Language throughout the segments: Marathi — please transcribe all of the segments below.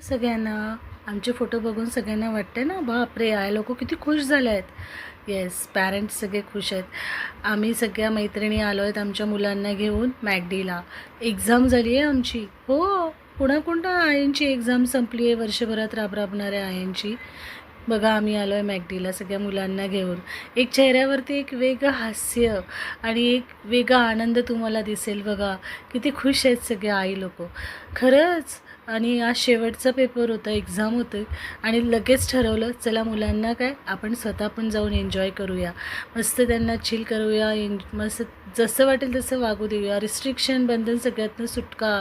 सगळ्यांना आमचे फोटो बघून सगळ्यांना वाटते ना, बापरे या लोक किती खुश झाले आहेत. येस, पॅरेंट्स सगळे खुश आहेत. आम्ही सगळ्या मैत्रिणी आलो आहेत आमच्या मुलांना घेऊन मॅकडीला. एक्झाम झाली आहे आमची. हो, कुणाकुणा आयांची एक्झाम संपली आहे, वर्षभरात राबणाऱ्या आयांची. बघा आम्ही आलो आहे मॅकडीला सगळ्या मुलांना घेऊन. एक चेहऱ्यावरती एक वेगळं हास्य आणि एक वेगळा आनंद तुम्हाला दिसेल. बघा किती खुश आहेत सगळे आई लोक खरंच. आणि आज शेवटचा पेपर होता, एक्झाम होतं आणि लगेच ठरवलं चला मुलांना काय आपण स्वतः पण जाऊन एन्जॉय करूया, मस्त त्यांना चिल करूया, मस्त जसं वाटेल तसं वागू देऊया, रिस्ट्रिक्शन बंधन सगळ्यातनं सुटका,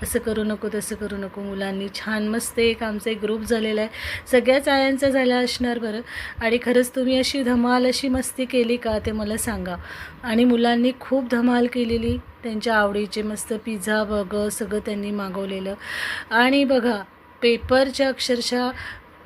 असं करू नको तसं करू नको. मुलांनी छान मस्त आमचा एक ग्रुप झालेला आहे, सगळ्याच आयांचा झाला असणार बरं. आणि खरंच तुम्ही अशी धमाल अशी मस्ती केली का ते मला सांगा. आणि मुलांनी खूप धमाल केलेली, त्यांच्या आवडीचे मस्त पिझ्झा बर्गर सगळं त्यांनी मागवलेलं. आणि बघा पेपरच्या अक्षरशः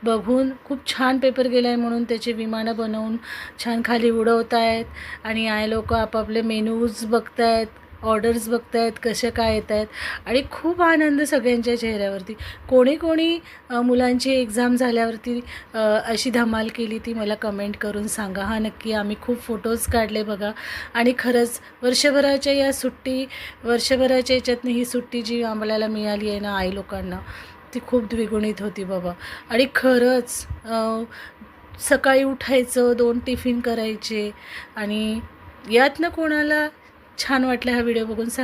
बघून खूप छान पेपर गेला आहे म्हणून त्याचे विमानं बनवून छान खाली उडवत आहेत. आणि आय लोक आपापले मेनूज बघत आहेत, ऑर्डर्स बघत आहेत कशा काय येत आहेत. आणि खूप आनंद सगळ्यांच्या चेहऱ्यावरती. कोणी कोणी मुलांची एक्झाम झाल्यावरती अशी धमाल केली ती मला कमेंट करून सांगा. हां नक्की, आम्ही खूप फोटोज काढले बघा. आणि खरंच वर्षभराच्या या सुट्टी, वर्षभराच्या याच्यातनं ही सुट्टी जी आम्हाला मिळाली आहे ना आई लोकांना, ती खूप द्विगुणित होती बाबा. आणि खरंच सकाळी उठायचं, 2 टिफिन करायचे. आणि यातनं कोणाला छान वाटलं हा व्हिडिओ बघून सांग.